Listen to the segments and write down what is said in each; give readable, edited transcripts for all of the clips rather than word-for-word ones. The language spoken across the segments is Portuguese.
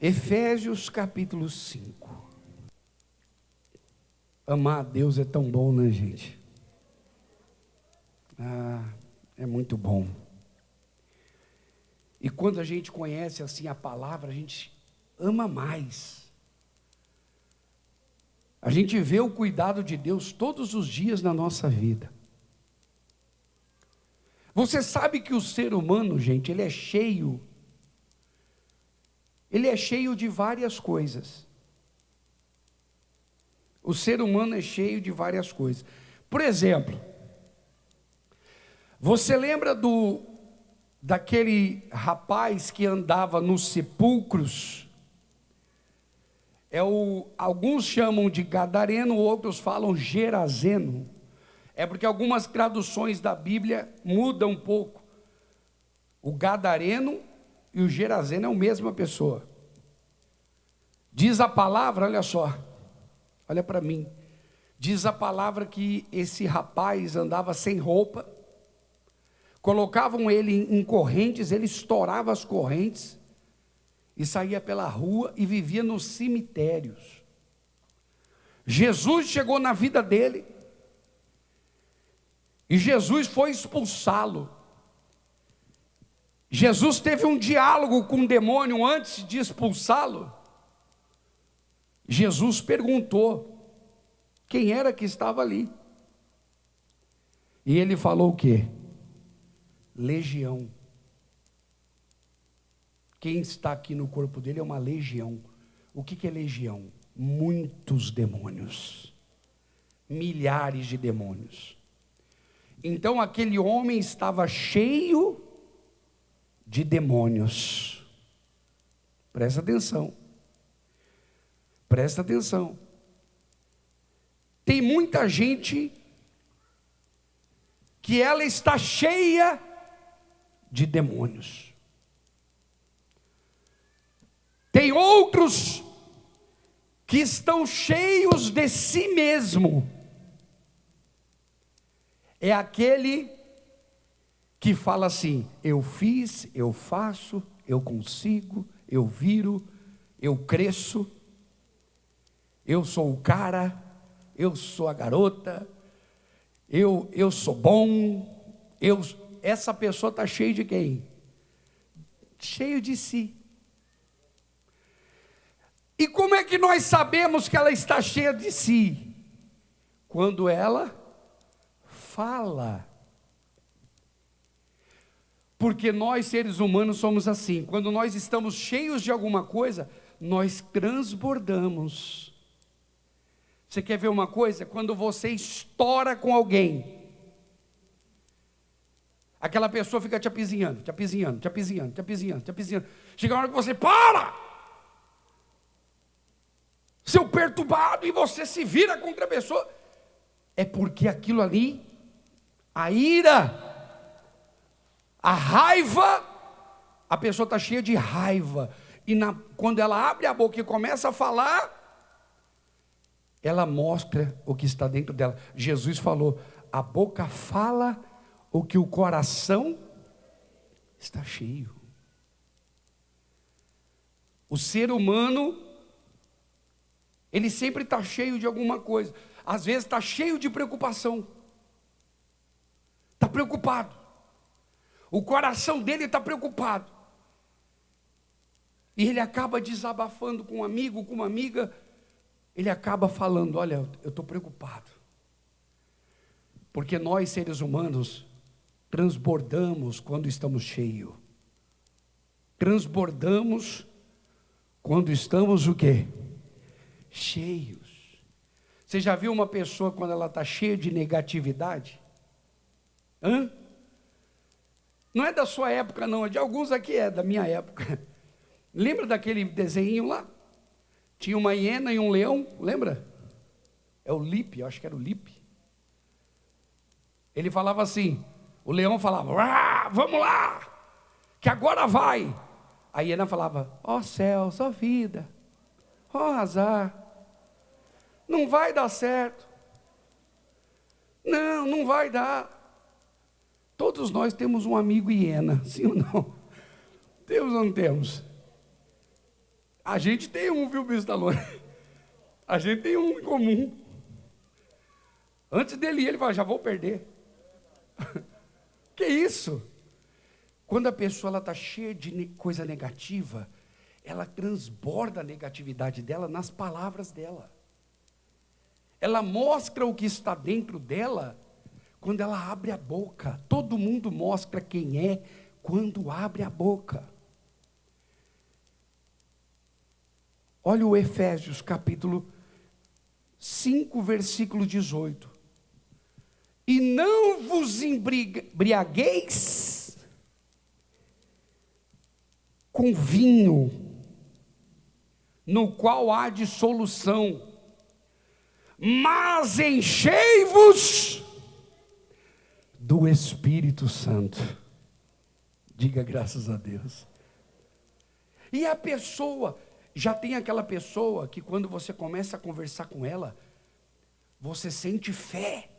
Efésios capítulo 5. Amar a Deus é tão bom, né, gente? É muito bom. E quando a gente conhece assim a palavra, a gente ama mais. A gente vê o cuidado de Deus todos os dias na nossa vida. Você sabe que o ser humano, gente, ele é cheio de várias coisas. O ser humano é cheio de várias coisas. Por exemplo, você lembra daquele rapaz que andava nos sepulcros? Alguns chamam de gadareno, outros falam gerazeno. É porque algumas traduções da Bíblia mudam um pouco. O gadareno e o gerazeno é a mesma pessoa. Diz a palavra, olha só, olha para mim. Diz a palavra que esse rapaz andava sem roupa, colocavam ele em correntes, ele estourava as correntes e saía pela rua e vivia nos cemitérios. Jesus chegou na vida dele e Jesus foi expulsá-lo. Jesus teve um diálogo com o demônio antes de expulsá-lo. Jesus perguntou quem era que estava ali. E ele falou o quê? Legião. Quem está aqui no corpo dele é uma legião. O que é legião? Muitos demônios. Milhares de demônios. Então aquele homem estava cheio de demônios. Presta atenção. Presta atenção. Tem muita gente que ela está cheia de demônios. Tem outros que estão cheios de si mesmo. É aquele que fala assim: eu fiz, eu faço, eu consigo, eu viro, eu cresço, eu sou o cara, eu sou a garota, eu sou bom, essa pessoa está cheia de quem? Cheio de si. E como é que nós sabemos que ela está cheia de si? Quando ela fala. Porque nós seres humanos somos assim, quando nós estamos cheios de alguma coisa, nós transbordamos. Você quer ver uma coisa? Quando você estoura com alguém, aquela pessoa fica te apizinhando, te apizinhando, te apizinhando, te apizinhando, te apizinhando. Chega uma hora que você para! Seu perturbado, e você se vira contra a pessoa. É porque aquilo ali, a ira, a raiva, a pessoa está cheia de raiva. E quando ela abre a boca e começa a falar, ela mostra o que está dentro dela. Jesus falou: a boca fala o que o coração está cheio. O ser humano, ele sempre está cheio de alguma coisa. Às vezes está cheio de preocupação. Está preocupado. O coração dele está preocupado. E ele acaba desabafando com um amigo, com uma amiga. Ele acaba falando: olha, eu estou preocupado. Porque nós, seres humanos, transbordamos quando estamos cheios. Transbordamos quando estamos o quê? Cheios. Você já viu uma pessoa quando ela está cheia de negatividade? Não é da sua época não, de alguns aqui é da minha época. Lembra daquele desenho lá? Tinha uma hiena e um leão, lembra? É o Lipe, eu acho que era o Lipe. Ele falava assim, o leão falava: vamos lá, que agora vai. A hiena falava: ó céus, ó vida, ó azar, não vai dar certo. Não vai dar. Todos nós temos um amigo hiena, sim ou não? Temos ou não temos? A gente tem um, viu, Bispo Talone? A gente tem um em comum. Antes dele ir, ele fala, já vou perder. Que isso? Quando a pessoa está cheia de coisa negativa, ela transborda a negatividade dela nas palavras dela. Ela mostra o que está dentro dela quando ela abre a boca. Todo mundo mostra quem é quando abre a boca. Olha o Efésios capítulo 5, versículo 18. E não vos embriagueis com vinho, no qual há dissolução, mas enchei-vos do Espírito Santo. Diga graças a Deus. E a pessoa, já tem aquela pessoa que quando você começa a conversar com ela, você sente fé.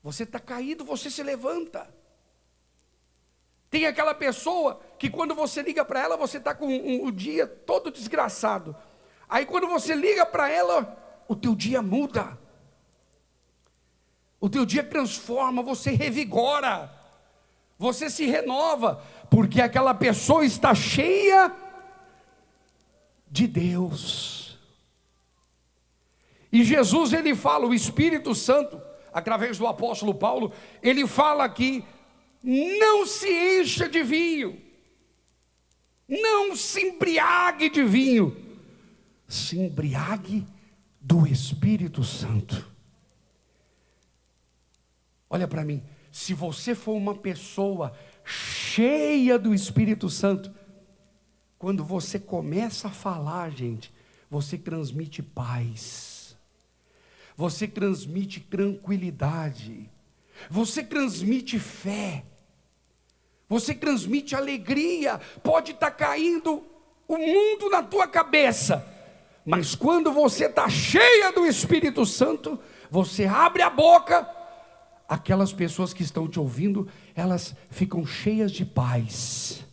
Você está caído, você se levanta. Tem aquela pessoa que quando você liga para ela, você está com o dia todo desgraçado. Aí quando você liga para ela, o teu dia muda. O teu dia transforma, você revigora. Você se renova, porque aquela pessoa está cheia de Deus. E Jesus, ele fala, o Espírito Santo, através do apóstolo Paulo, ele fala aqui, não se encha de vinho, não se embriague de vinho, se embriague do Espírito Santo. Olha para mim, se você for uma pessoa cheia do Espírito Santo, quando você começa a falar, gente, você transmite paz, você transmite tranquilidade, você transmite fé, você transmite alegria. Pode estar caindo o mundo na tua cabeça, mas quando você está cheia do Espírito Santo, você abre a boca, aquelas pessoas que estão te ouvindo, elas ficam cheias de paz,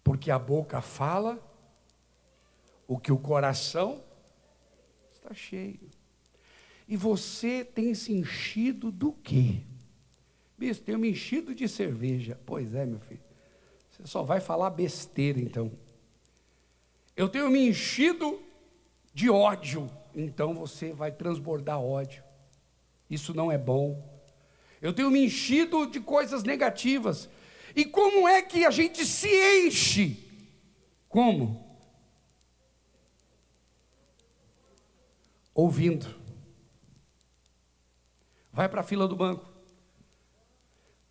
porque a boca fala o que o coração está cheio. E você tem se enchido do quê? Bispo, tenho me enchido de cerveja. Pois é, meu filho, você só vai falar besteira então. Eu tenho me enchido de ódio, então você vai transbordar ódio. Isso não é bom. Eu tenho me enchido de coisas negativas. E como é que a gente se enche? Como? Ouvindo. Vai para a fila do banco.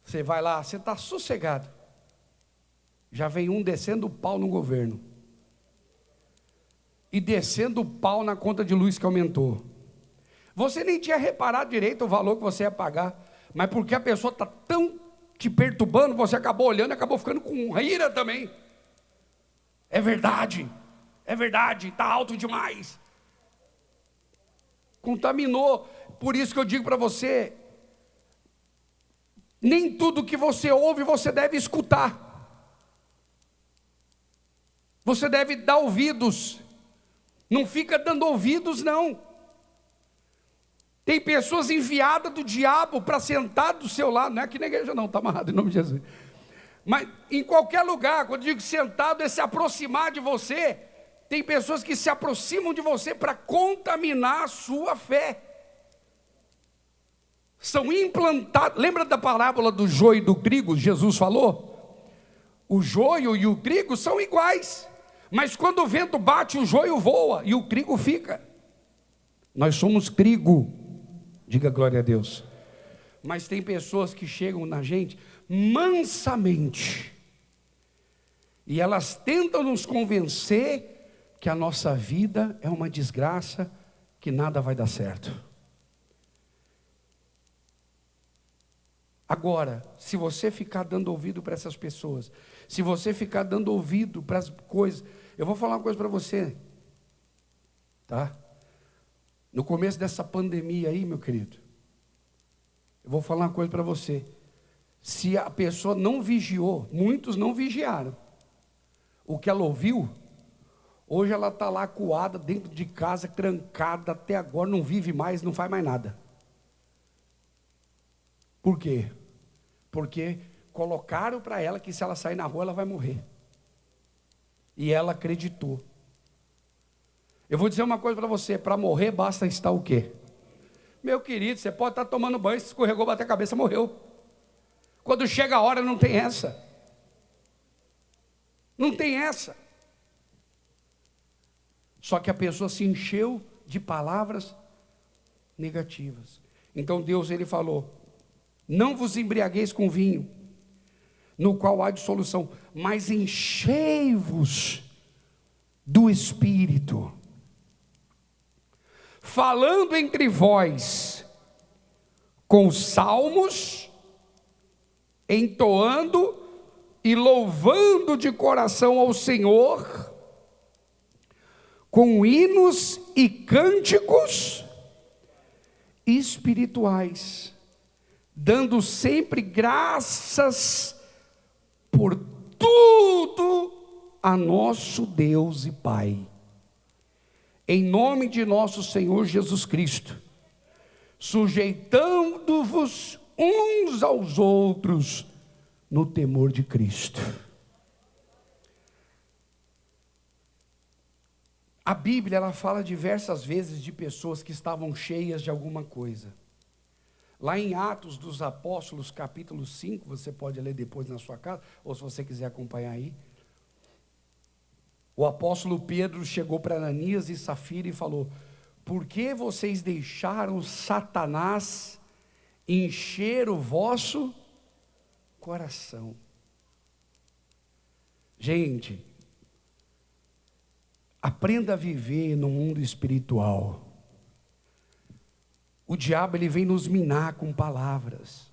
Você vai lá, você está sossegado. Já vem um descendo o pau no governo. E descendo o pau na conta de luz que aumentou. Você nem tinha reparado direito o valor que você ia pagar. Mas porque a pessoa está tão te perturbando, você acabou olhando e acabou ficando com ira também. É verdade, está alto demais. Contaminou. Por isso que eu digo para você, nem tudo que você ouve você deve escutar. Você deve dar ouvidos. Não fica dando ouvidos, não. Tem pessoas enviadas do diabo para sentar do seu lado. Não é aqui na igreja não, está amarrado em nome de Jesus. Mas em qualquer lugar, quando eu digo sentado, é se aproximar de você. Tem pessoas que se aproximam de você para contaminar a sua fé. São implantados. Lembra da parábola do joio e do trigo? Jesus falou. O joio e o trigo são iguais. Mas quando o vento bate, o joio voa e o trigo fica. Nós somos trigo. Diga glória a Deus. Mas tem pessoas que chegam na gente mansamente. E elas tentam nos convencer que a nossa vida é uma desgraça, que nada vai dar certo. Agora, se você ficar dando ouvido para essas pessoas, se você ficar dando ouvido para as coisas, eu vou falar uma coisa para você, tá? No começo dessa pandemia aí, meu querido, eu vou falar uma coisa para você. Se a pessoa não vigiou, muitos não vigiaram. O que ela ouviu, Hoje ela está lá acuada, dentro de casa, trancada até agora, não vive mais, não faz mais nada. Por quê? Porque colocaram para ela que se ela sair na rua, ela vai morrer. E ela acreditou. Eu vou dizer uma coisa para você, para morrer basta estar o quê? Meu querido, você pode estar tomando banho, se escorregou, bateu a cabeça, morreu. Quando chega a hora, não tem essa. Não tem essa. Só que a pessoa se encheu de palavras negativas. Então Deus, ele falou: não vos embriagueis com vinho, no qual há dissolução, mas enchei-vos do Espírito, falando entre vós com salmos, entoando e louvando de coração ao Senhor, com hinos e cânticos espirituais, dando sempre graças por tudo a nosso Deus e Pai, em nome de nosso Senhor Jesus Cristo, sujeitando-vos uns aos outros no temor de Cristo. A Bíblia, ela fala diversas vezes de pessoas que estavam cheias de alguma coisa. Lá em Atos dos Apóstolos, capítulo 5, você pode ler depois na sua casa, ou se você quiser acompanhar aí. O apóstolo Pedro chegou para Ananias e Safira e falou: por que vocês deixaram Satanás encher o vosso coração? Gente, aprenda a viver no mundo espiritual. O diabo, ele vem nos minar com palavras.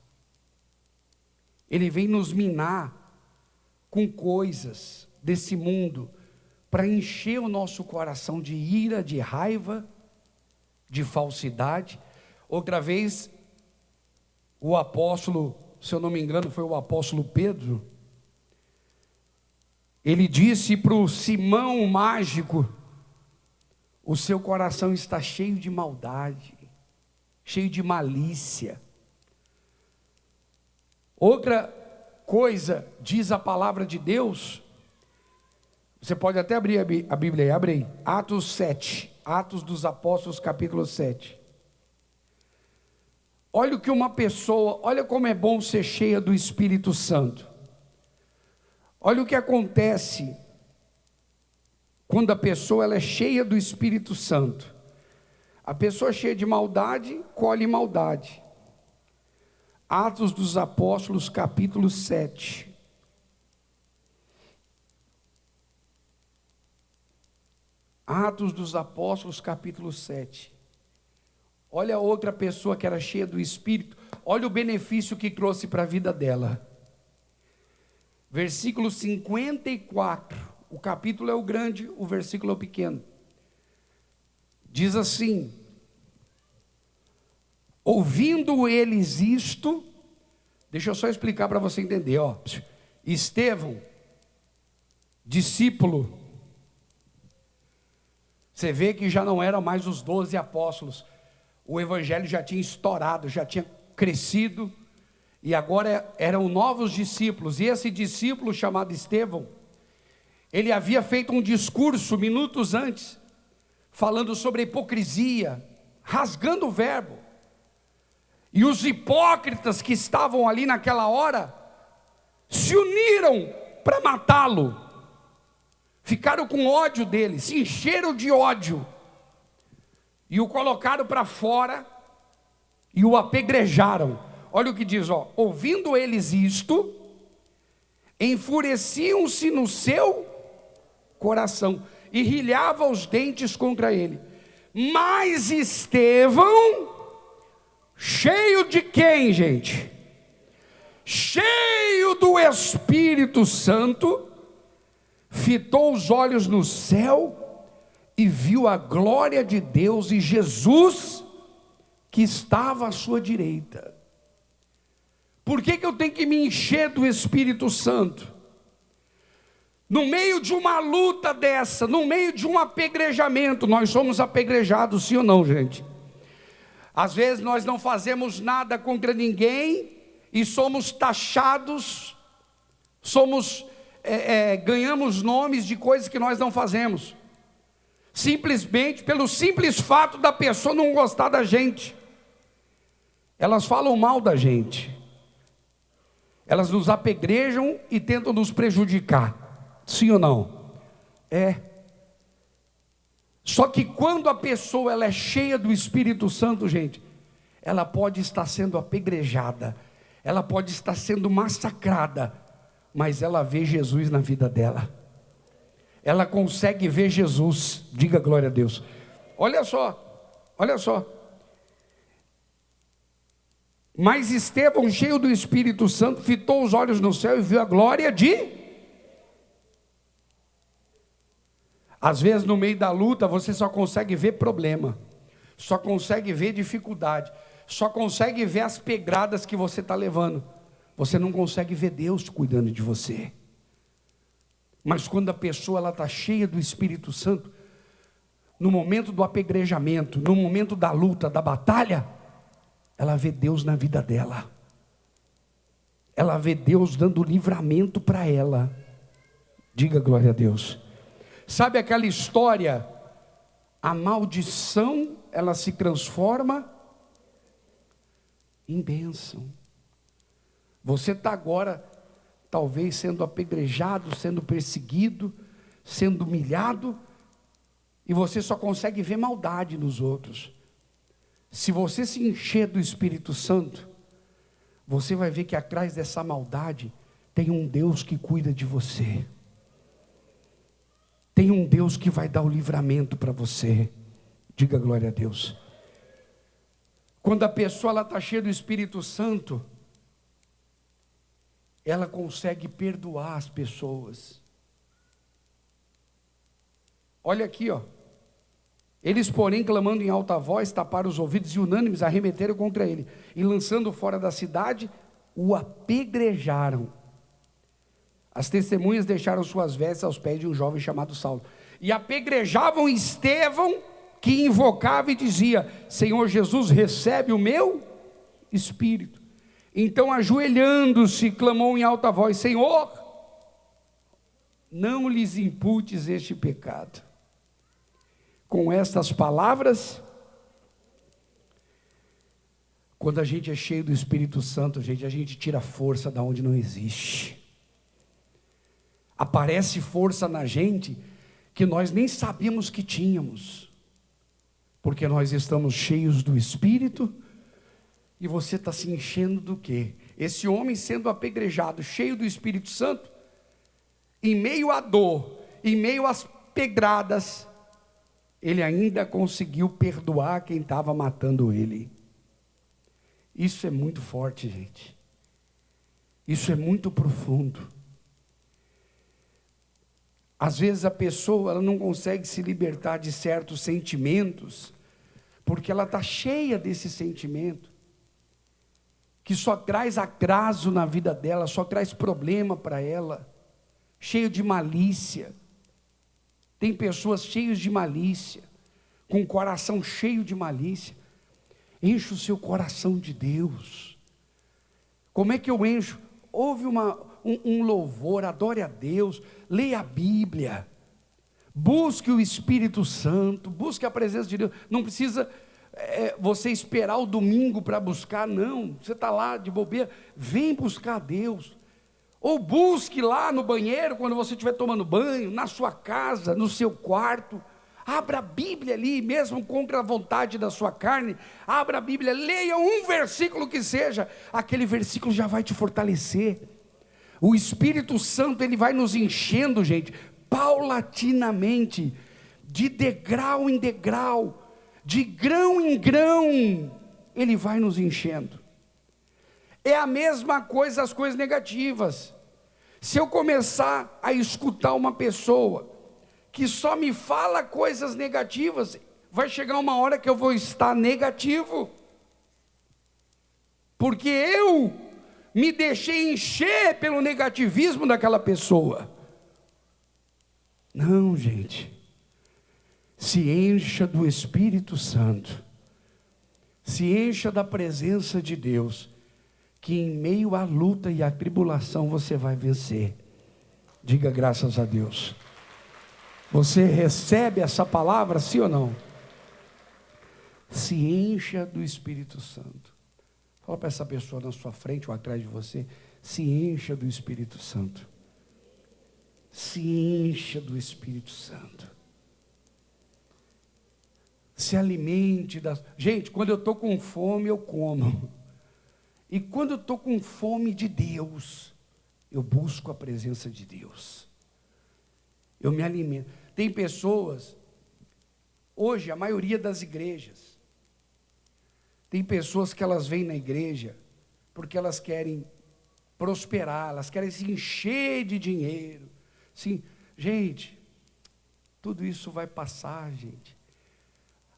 Ele vem nos minar com coisas desse mundo, para encher o nosso coração de ira, de raiva, de falsidade. Outra vez, o apóstolo, se eu não me engano, foi o apóstolo Pedro, ele disse para o Simão o mágico: o seu coração está cheio de maldade, cheio de malícia. Outra coisa, diz a palavra de Deus, você pode até abrir a Bíblia aí, abre aí, Atos 7, Atos dos Apóstolos, capítulo 7. Olha o que uma pessoa, olha como é bom ser cheia do Espírito Santo. Olha o que acontece quando a pessoa, ela é cheia do Espírito Santo. A pessoa cheia de maldade, colhe maldade. Atos dos Apóstolos, capítulo 7. Atos dos Apóstolos, capítulo 7. Olha outra pessoa que era cheia do Espírito, olha o benefício que trouxe para a vida dela. Versículo 54, o capítulo é o grande, o versículo é o pequeno. Diz assim: ouvindo eles isto, deixa eu só explicar para você entender, ó. Estevão, discípulo, você vê que já não eram mais os 12 apóstolos, o evangelho já tinha estourado, já tinha crescido, e agora eram novos discípulos, e esse discípulo chamado Estevão, ele havia feito um discurso minutos antes, falando sobre a hipocrisia, rasgando o verbo, e os hipócritas que estavam ali naquela hora, se uniram para matá-lo, ficaram com ódio dele, se encheram de ódio, e o colocaram para fora, e o apedrejaram. Olha o que diz, ó: ouvindo eles isto, enfureciam-se no seu coração, e rilhavam os dentes contra ele. Mas Estevão, cheio de quem, gente? Cheio do Espírito Santo, fitou os olhos no céu, e viu a glória de Deus e Jesus, que estava à sua direita. Por que eu tenho que me encher do Espírito Santo? No meio de uma luta dessa, no meio de um apedrejamento, nós somos apedrejados, sim ou não, gente? Às vezes nós não fazemos nada contra ninguém e somos taxados, ganhamos nomes de coisas que nós não fazemos, simplesmente pelo simples fato da pessoa não gostar da gente. Elas falam mal da gente, elas nos apedrejam e tentam nos prejudicar, sim ou não? Só que quando a pessoa ela é cheia do Espírito Santo, gente, ela pode estar sendo apedrejada, ela pode estar sendo massacrada, mas ela vê Jesus na vida dela, ela consegue ver Jesus, diga glória a Deus. Olha só, mas Estevão, cheio do Espírito Santo, fitou os olhos no céu e viu a glória de... Às vezes no meio da luta você só consegue ver problema, só consegue ver dificuldade, só consegue ver as pedradas que você está levando, você não consegue ver Deus cuidando de você. Mas quando a pessoa está cheia do Espírito Santo, no momento do apedrejamento, no momento da luta, da batalha, ela vê Deus na vida dela, ela vê Deus dando livramento para ela, diga glória a Deus. Sabe aquela história, a maldição, ela se transforma em bênção. Você está agora, talvez sendo apedrejado, sendo perseguido, sendo humilhado, e você só consegue ver maldade nos outros. Se você se encher do Espírito Santo, você vai ver que atrás dessa maldade, tem um Deus que cuida de você. Tem um Deus que vai dar o livramento para você, diga glória a Deus. Quando a pessoa está cheia do Espírito Santo, ela consegue perdoar as pessoas. Olha aqui, eles porém clamando em alta voz, taparam os ouvidos e unânimes arremeteram contra ele, e lançando fora da cidade, o apedrejaram. As testemunhas deixaram suas vestes aos pés de um jovem chamado Saulo, e apedrejavam Estevão, que invocava e dizia: Senhor Jesus, recebe o meu espírito. Então, ajoelhando-se, clamou em alta voz: Senhor, não lhes imputes este pecado. Com estas palavras, quando a gente é cheio do Espírito Santo, gente, a gente tira força da onde não existe. Aparece força na gente que nós nem sabíamos que tínhamos, porque nós estamos cheios do Espírito. E você está se enchendo do quê? Esse homem sendo apedrejado, cheio do Espírito Santo, em meio à dor, em meio às pedradas, ele ainda conseguiu perdoar quem estava matando ele. Isso é muito forte, gente. Isso é muito profundo. Às vezes a pessoa ela não consegue se libertar de certos sentimentos, porque ela está cheia desse sentimento, que só traz atraso na vida dela, só traz problema para ela, cheio de malícia. Tem pessoas cheias de malícia, com o coração cheio de malícia. Enche o seu coração de Deus. Como é que eu encho? Ouve um louvor, adore a Deus, leia a Bíblia, busque o Espírito Santo, busque a presença de Deus. Não precisa você esperar o domingo para buscar, não. Você está lá de bobeira, vem buscar a Deus. Ou busque lá no banheiro, quando você estiver tomando banho, na sua casa, no seu quarto. Abra a Bíblia ali, mesmo contra a vontade da sua carne. Abra a Bíblia, leia um versículo que seja. Aquele versículo já vai te fortalecer. O Espírito Santo, ele vai nos enchendo, gente, paulatinamente, de degrau em degrau, de grão em grão, ele vai nos enchendo. É a mesma coisa as coisas negativas. Se eu começar a escutar uma pessoa que só me fala coisas negativas, vai chegar uma hora que eu vou estar negativo, porque eu me deixei encher pelo negativismo daquela pessoa. Não, gente. Se encha do Espírito Santo. Se encha da presença de Deus, que em meio à luta e à tribulação você vai vencer. Diga graças a Deus. Você recebe essa palavra, sim ou não? Se encha do Espírito Santo. Fala para essa pessoa na sua frente ou atrás de você. Se encha do Espírito Santo. Se encha do Espírito Santo. Se alimente das... Gente, quando eu estou com fome, eu como. E quando eu estou com fome de Deus, eu busco a presença de Deus. Eu me alimento. Tem pessoas, hoje, a maioria das igrejas, tem pessoas que elas vêm na igreja porque elas querem prosperar, elas querem se encher de dinheiro. Sim, gente, tudo isso vai passar, gente.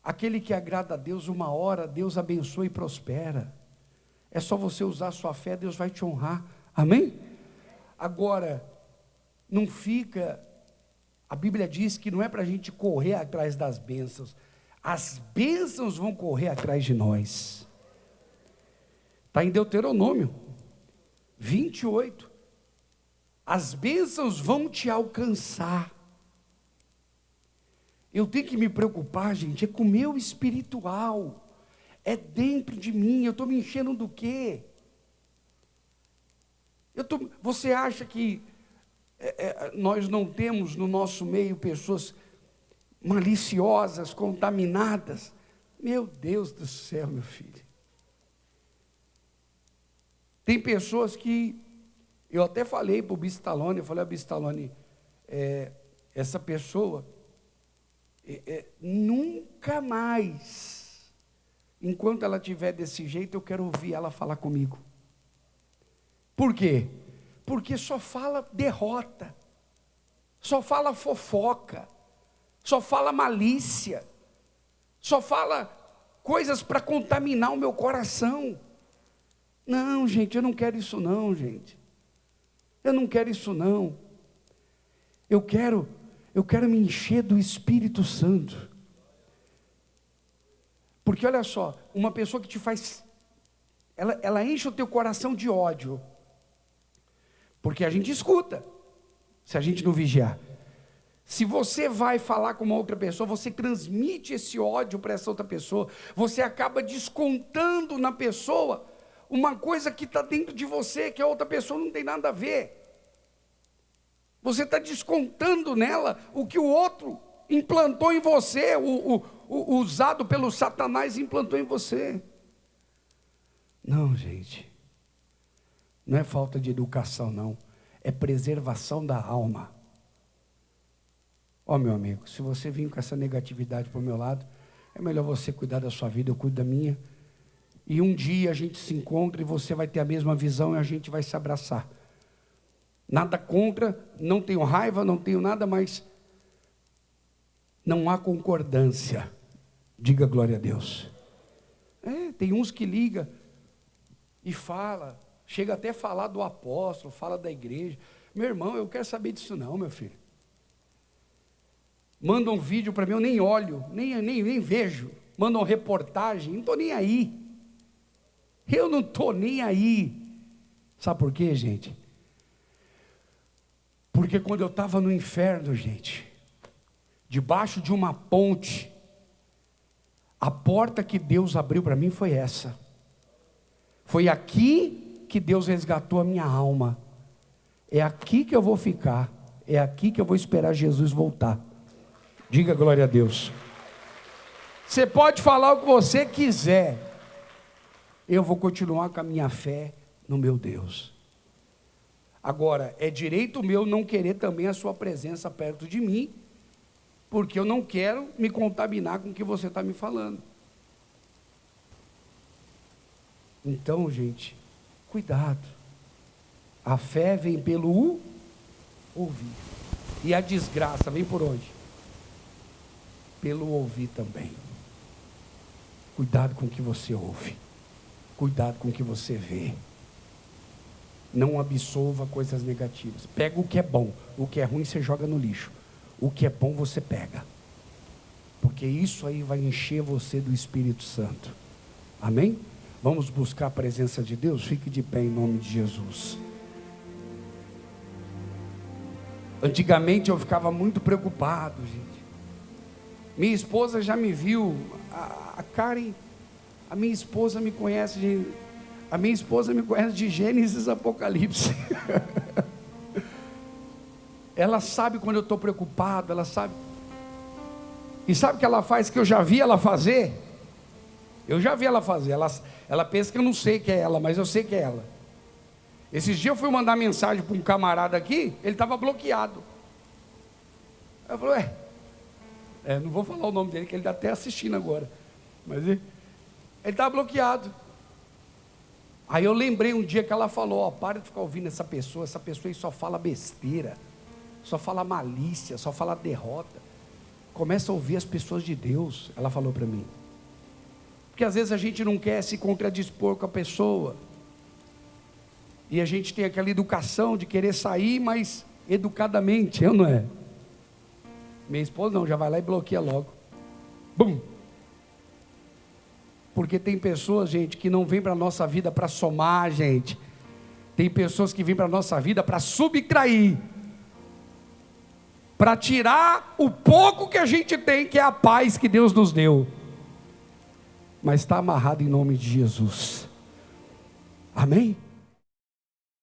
Aquele que agrada a Deus, uma hora, Deus abençoa e prospera. É só você usar a sua fé, Deus vai te honrar. Amém? Agora, não fica... A Bíblia diz que não é para a gente correr atrás das bênçãos. As bênçãos vão correr atrás de nós. Está em Deuteronômio 28. As bênçãos vão te alcançar. Eu tenho que me preocupar, gente, é com o meu espiritual. É dentro de mim. Eu estou me enchendo do quê? Você acha que nós não temos no nosso meio pessoas maliciosas, contaminadas? Meu Deus do céu, meu filho. Tem pessoas que, eu até falei para o Bispo Talone, eu falei, Bispo Talone, essa pessoa, nunca mais, enquanto ela estiver desse jeito, eu quero ouvir ela falar comigo. Por quê? Porque só fala derrota, só fala fofoca, só fala malícia, só fala coisas para contaminar o meu coração. Não, gente, eu não quero isso não, gente. Eu não quero isso não. Eu quero me encher do Espírito Santo. Porque olha só, uma pessoa que te faz, ela enche o teu coração de ódio. Porque a gente escuta, se a gente não vigiar. Se você vai falar com uma outra pessoa, você transmite esse ódio para essa outra pessoa, você acaba descontando na pessoa uma coisa que está dentro de você, que a outra pessoa não tem nada a ver. Você está descontando nela o que o outro implantou em você, o usado pelo Satanás implantou em você. Não, gente. Não é falta de educação, não. É preservação da alma. Ó, meu amigo, se você vir com essa negatividade para o meu lado, é melhor você cuidar da sua vida, eu cuido da minha. E um dia a gente se encontra e você vai ter a mesma visão e a gente vai se abraçar. Nada contra, não tenho raiva, não tenho nada, mas não há concordância. Diga glória a Deus. Tem uns que ligam e fala, chega até a falar do apóstolo, fala da igreja. Meu irmão, eu quero saber disso não, meu filho. Manda um vídeo para mim, eu nem olho, nem vejo. Manda uma reportagem, não estou nem aí. Eu não estou nem aí. Sabe por quê, gente? Porque quando eu estava no inferno, gente, debaixo de uma ponte, a porta que Deus abriu para mim foi essa. Foi aqui que Deus resgatou a minha alma. É aqui que eu vou ficar. É aqui que eu vou esperar Jesus voltar. Diga glória a Deus. Você pode falar o que você quiser. Eu vou continuar com a minha fé no meu Deus. Agora, é direito meu não querer também a sua presença perto de mim, porque eu não quero me contaminar com o que você está me falando. Então, gente, cuidado. A fé vem pelo ouvir. E a desgraça vem por onde? Pelo ouvir também. Cuidado com o que você ouve. Cuidado com o que você vê. Não absorva coisas negativas. Pega o que é bom, o que é ruim você joga no lixo. o que é bom você pega, porque isso aí vai encher você do Espírito Santo. Amém? Vamos buscar a presença de Deus? Fique de pé em nome de Jesus. Antigamente eu ficava muito preocupado, gente. Minha esposa já me viu, a Karen, a minha esposa me conhece de Gênesis Apocalipse. Ela sabe quando eu estou preocupado, ela sabe. E sabe o que ela faz, que eu já vi ela fazer? Eu já vi ela fazer. Ela pensa que eu não sei que é ela, mas eu sei que é ela. Esses dias eu fui mandar mensagem para um camarada aqui, ele estava bloqueado. Eu falei, não vou falar o nome dele, que ele está até assistindo agora. Mas ele estava bloqueado. Aí eu lembrei um dia que ela falou, para de ficar ouvindo essa pessoa aí só fala besteira, só fala malícia, só fala derrota. Começa a ouvir as pessoas de Deus, ela falou para mim. Porque às vezes a gente não quer se contradispor com a pessoa. E a gente tem aquela educação de querer sair, mas educadamente, não é? Minha esposa não, já vai lá e bloqueia logo. Bum! Porque tem pessoas, gente, que não vêm para a nossa vida para somar, gente. Tem pessoas que vêm para a nossa vida para subtrair. Para tirar o pouco que a gente tem, que é a paz que Deus nos deu. Mas está amarrado em nome de Jesus. Amém?